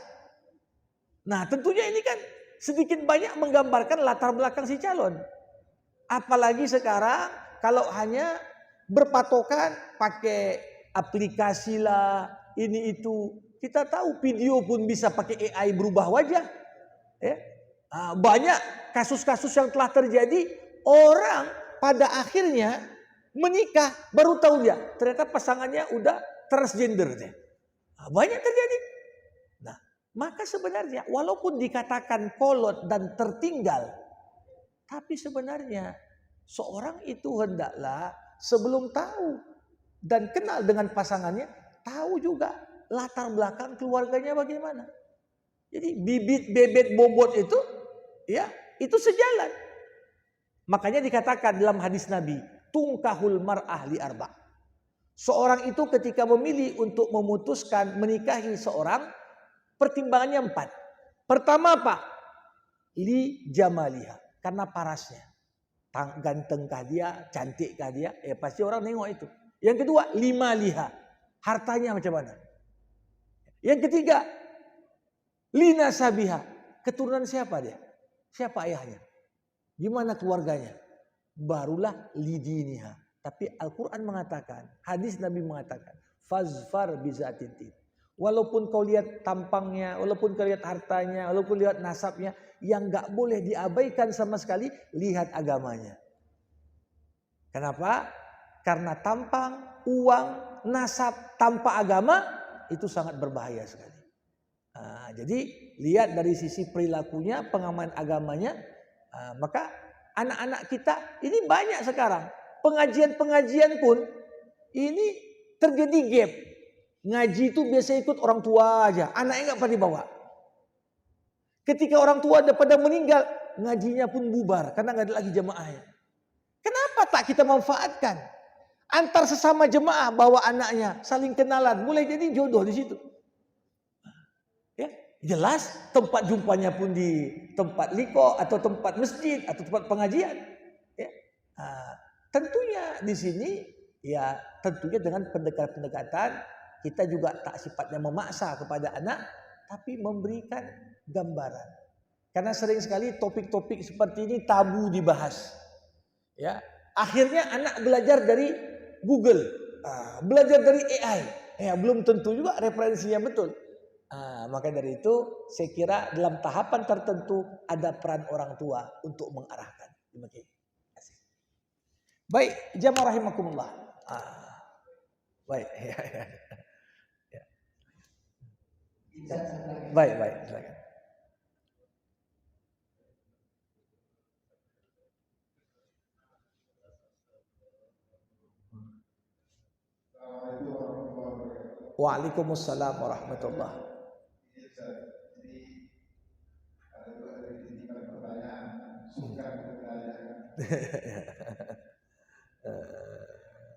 nah tentunya ini kan sedikit banyak menggambarkan latar belakang si calon. Apalagi sekarang kalau hanya berpatokan pakai aplikasi lah, ini itu. Kita tahu video pun bisa pakai AI berubah wajah. Ya. Banyak kasus-kasus yang telah terjadi, orang pada akhirnya menikah baru tahu dia ternyata pasangannya udah transgender. Banyak terjadi. Nah, maka sebenarnya walaupun dikatakan kolot dan tertinggal, tapi sebenarnya seorang itu hendaklah sebelum tahu dan kenal dengan pasangannya, tahu juga latar belakang keluarganya bagaimana. Jadi bibit bebet bobot itu, ya itu sejalan. Makanya dikatakan dalam hadis Nabi, tungkahul mar'ah li arba'. Seorang itu ketika memilih untuk memutuskan menikahi seorang, pertimbangannya 4. Pertama apa? Li jamaliha, karena parasnya. Gantengkah dia, cantikkah dia, pasti orang nengok itu. Yang kedua, lima liha, hartanya macam mana. Yang ketiga, lina sabiha, keturunan siapa dia, siapa ayahnya, gimana keluarganya. Barulah lidiniha. Tapi Al-Quran mengatakan, hadis Nabi mengatakan, fazfar bizatidin. Walaupun kau lihat tampangnya, walaupun kau lihat hartanya, walaupun lihat nasabnya, yang gak boleh diabaikan sama sekali, lihat agamanya. Kenapa? Karena tampang, uang, nasab tanpa agama itu sangat berbahaya sekali. Jadi lihat dari sisi perilakunya, pengaman agamanya, maka anak-anak kita ini banyak sekarang. Pengajian-pengajian pun ini terjadi gap. Ngaji itu biasa ikut orang tua aja, anaknya nggak pernah dibawa. Ketika orang tua udah pada meninggal, ngajinya pun bubar karena nggak ada lagi jemaahnya. Kenapa tak kita manfaatkan? Antar sesama jemaah bawa anaknya, saling kenalan, mulai jadi jodoh di situ. Ya, jelas tempat jumpanya pun di tempat liko atau tempat masjid atau tempat pengajian. Ya. Tentunya di sini ya tentunya dengan pendekatan kita juga tak sifatnya memaksa kepada anak, tapi memberikan gambaran. Karena sering sekali topik-topik seperti ini tabu dibahas. Ya, akhirnya anak belajar dari Google, belajar dari AI. Ya, belum tentu juga referensinya betul. Maka dari itu saya kira dalam tahapan tertentu ada peran orang tua untuk mengarahkan. Demikian. Baik, jamaah rahimakumullah. Baik, ya. Baik, silakan. Waalaikumsalam warahmatullahi wabarakatuh.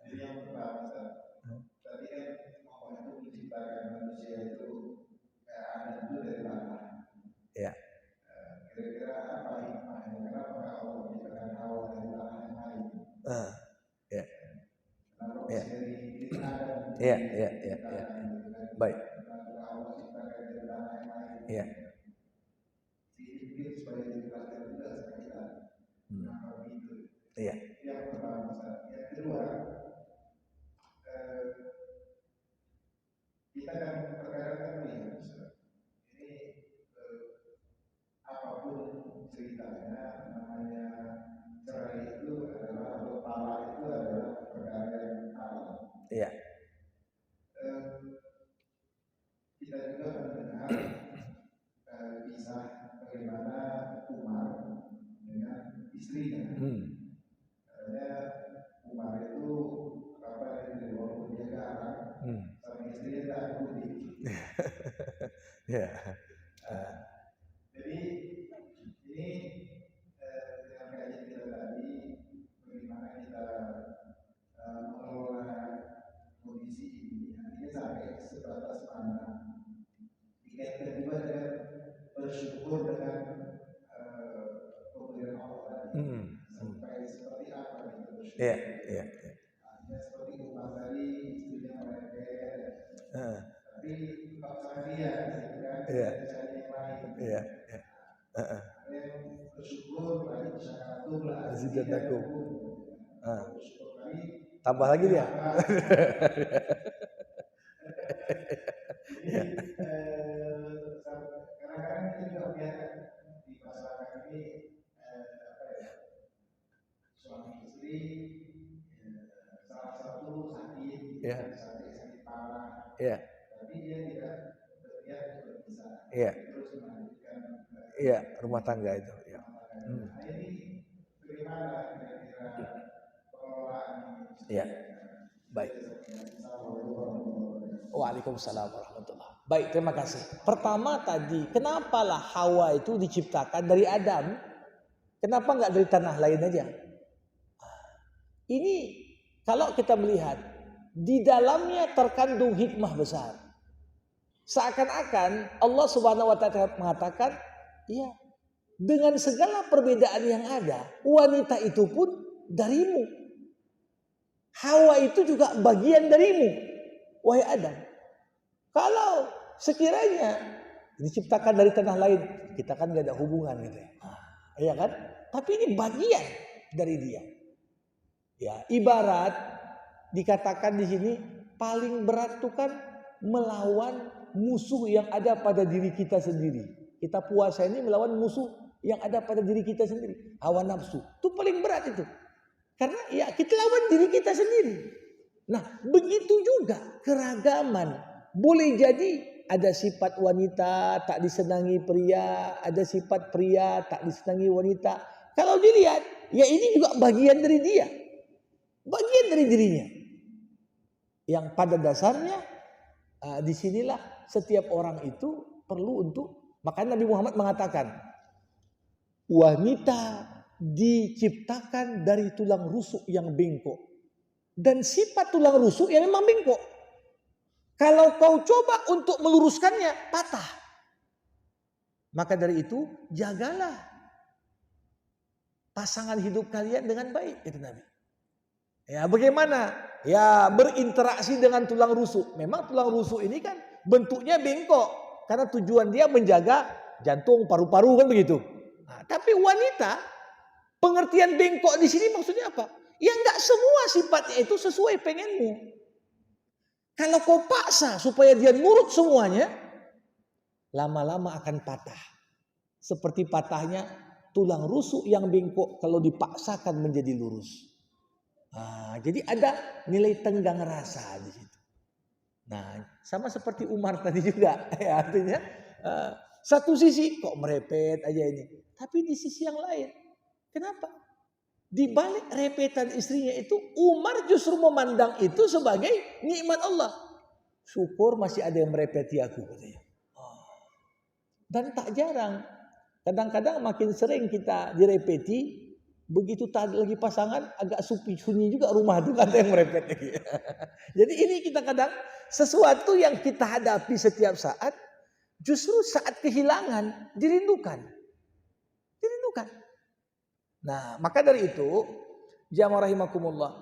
Jadi yang pertama, tadi kan Allah itu menciptakan manusia itu Adam itu dari tanah. Ya. Kira-kira apa hikmahnya? Kenapa Allah menciptakan Hawa dari tanah yang lain? Ya. Kenapa Ya. dari Adam? Ya. Baik. Kenapa Allah menciptakan dari tanah yang lain? Ya. Ini supaya dijelaskan juga sama kita. Kenapa begitu? Iya. Yang pertama, yang kedua, kita kan terkadang kan melihat ini apapun ceritanya, namanya cerai itu adalah atau talak itu adalah perkara yang halal. Iya. Kita juga mendengar kisah bagaimana Umar dengan istrinya. Karena Umar itu dari walaupun dia garang, sama istrinya tak budi. Ya. Jadi ini dengan kajian kita tadi, bagaimana kita mengelola kondisi ini. Artinya sampai sebatas mana. Dikaitkan juga dengan bersyukur dengan pemberian Allah tadi. Sampai seperti apa kita bersyukur. Iya. Iya. Bersyukur lagi syakatum lah. Zidanakum. Tambah lagi dia. Jadi kadang-kadang kita juga melihat di masyarakat ini suami istri salah satu sakit, sakit parah, tapi dia tidak berniat untuk berpisah, terus melanjutkan rumah tangga itu. Nah ini bagaimana kira-kira pengelolaan ini? Baik. Waalaikumsalam warahmatullahi. Baik, terima kasih. Pertama tadi, kenapalah Hawa itu diciptakan dari Adam? Kenapa nggak dari tanah lain aja? Ini kalau kita melihat di dalamnya terkandung hikmah besar. Seakan-akan Allah Subhanahu wa taala mengatakan, iya, dengan segala perbedaan yang ada, wanita itu pun darimu. Hawa itu juga bagian darimu, wahai Adam. Kalau sekiranya diciptakan dari tanah lain, kita kan gak ada hubungan gitu ya. Iya kan? Tapi ini bagian dari dia. Ya, ibarat dikatakan di sini paling berat itu kan melawan musuh yang ada pada diri kita sendiri. Kita puasa ini melawan musuh yang ada pada diri kita sendiri, hawa nafsu. Itu paling berat itu. Karena ya kita lawan diri kita sendiri. Nah, begitu juga keragaman. Boleh jadi ada sifat wanita tak disenangi pria, ada sifat pria tak disenangi wanita. Kalau dilihat, ya ini juga bagian dari dia. Bagian dari dirinya. Yang pada dasarnya, disinilah setiap orang itu perlu untuk, makanya Nabi Muhammad mengatakan, wanita diciptakan dari tulang rusuk yang bengkok. Dan sifat tulang rusuk yang memang bengkok. Kalau kau coba untuk meluruskannya, patah. Maka dari itu, jagalah pasangan hidup kalian dengan baik, kata Nabi. Ya, bagaimana? Ya, berinteraksi dengan tulang rusuk. Memang tulang rusuk ini kan bentuknya bengkok. Karena tujuan dia menjaga jantung, paru-paru kan begitu. Nah, tapi wanita, pengertian bengkok di sini maksudnya apa? Ya enggak semua sifatnya itu sesuai pengenmu. Kalau kau paksa supaya dia nurut semuanya, lama-lama akan patah. Seperti patahnya tulang rusuk yang bengkok kalau dipaksakan menjadi lurus. Nah, jadi ada nilai tenggang rasa di situ. Nah, sama seperti Umar tadi juga. Ya, artinya satu sisi kok merepet aja ini. Tapi di sisi yang lain, kenapa? Di balik repetan istrinya itu, Umar justru memandang itu sebagai nikmat Allah. Syukur masih ada yang merepeti aku, katanya. Dan tak jarang, kadang-kadang makin sering kita direpeti, begitu tadi lagi pasangan agak sunyi juga rumah itu ada yang merepet lagi. Jadi ini kita kadang sesuatu yang kita hadapi setiap saat, justru saat kehilangan dirindukan. Nah, maka dari itu, jamaah rahimakumullah,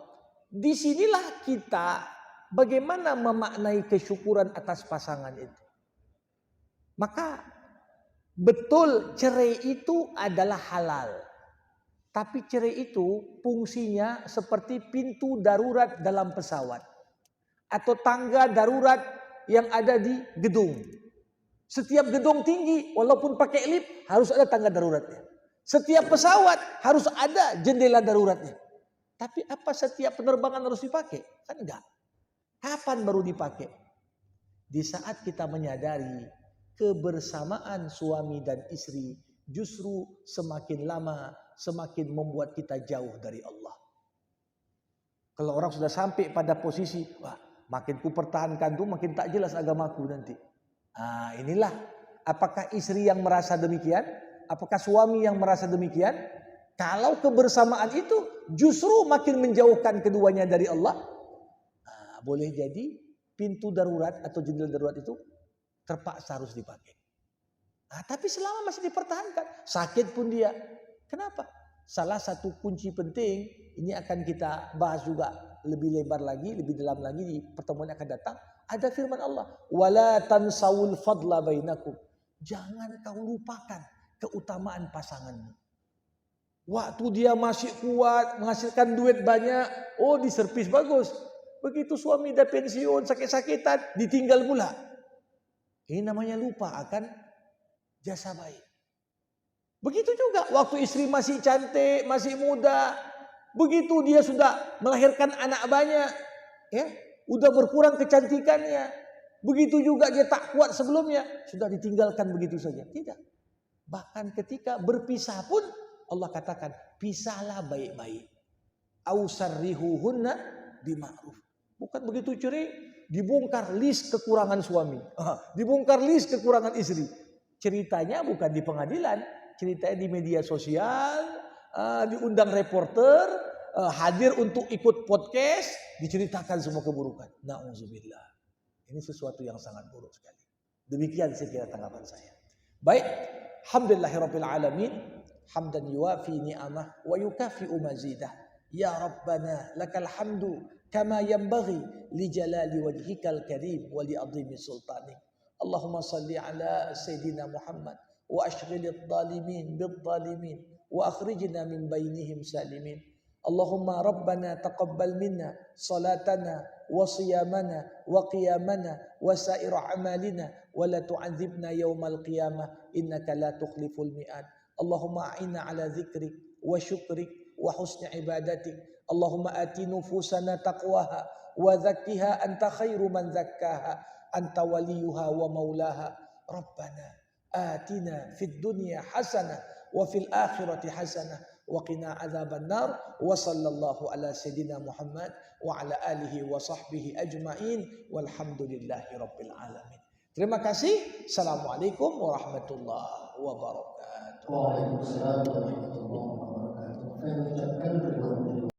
disinilah kita bagaimana memaknai kesyukuran atas pasangan itu. Maka betul cerai itu adalah halal. Tapi cerai itu fungsinya seperti pintu darurat dalam pesawat. Atau tangga darurat yang ada di gedung. Setiap gedung tinggi, walaupun pakai lift, harus ada tangga daruratnya. Setiap pesawat harus ada jendela daruratnya. Tapi apa setiap penerbangan harus dipakai? Kan enggak. Kapan baru dipakai? Di saat kita menyadari kebersamaan suami dan istri justru semakin lama semakin membuat kita jauh dari Allah. Kalau orang sudah sampai pada posisi, wah, makin ku pertahankan tuh makin tak jelas agamaku nanti. Nah, inilah apakah istri yang merasa demikian? Apakah suami yang merasa demikian? Kalau kebersamaan itu justru makin menjauhkan keduanya dari Allah, nah, boleh jadi pintu darurat atau jendela darurat itu terpaksa harus dipakai. Nah, tapi selama masih dipertahankan, sakit pun dia. Kenapa? Salah satu kunci penting, ini akan kita bahas juga lebih lebar lagi, lebih dalam lagi di pertemuan yang akan datang. Ada firman Allah, wala tansawul fadla bainakum. Jangan kau lupakan keutamaan pasanganmu. Waktu dia masih kuat, menghasilkan duit banyak, oh diservis bagus. Begitu suami dah pensiun, sakit-sakitan, ditinggal pula. Ini namanya lupa akan jasa baik. Begitu juga waktu istri masih cantik, masih muda, begitu dia sudah melahirkan anak banyak, ya, udah berkurang kecantikannya. Begitu juga dia tak kuat sebelumnya, sudah ditinggalkan begitu saja. Tidak. Bahkan ketika berpisah pun Allah katakan, pisahlah baik-baik. Ausarrihuhunna bima'ruf. Bukan begitu cerai, dibongkar list kekurangan suami, dibongkar list kekurangan istri. Ceritanya bukan di pengadilan, ceritanya di media sosial, diundang reporter, hadir untuk ikut podcast, diceritakan semua keburukan. Na'udzubillah. Ini sesuatu yang sangat buruk sekali. Demikian sekira tanggapan saya. Baik, alhamdulillahirabbil alamin, hamdan yuwafi ni'amah wa yukafi'u mazidah. Ya Rabbana lakal hamdu kama yanbaghi li jalali wajhikal karim wa li adhimi sultanik. Allahumma salli ala sayyidina Muhammad wa ashghilid dhalimin bid dhalimin wa akhrijna min bainihim salimin. Allahumma rabbana taqabbal minna salatana wa siyamana wa qiyamana wa sa'ira amalina wa la tu'adzibna yawmal qiyamah innaka la tukhliful mi'ad. Allahumma a'inna ala dzikrik wa syukrik wa husni ibadatik. Allahumma ati nufusana taqwaha wa zakkiha anta khairu man zakkaha anta waliyuha wa maulaha. Rabbana atina fid dunya hasanah wa fil akhirati hasanah wa qina adzaban nar wa sallallahu ala sayyidina Muhammad wa ala alihi wa sahbihi ajmain walhamdulillahi rabbil alamin. Terima kasih. Assalamualaikum warahmatullahi wabarakatuh. Waalaikumsalam warahmatullahi wabarakatuh. Saya mengucapkan terima kasih.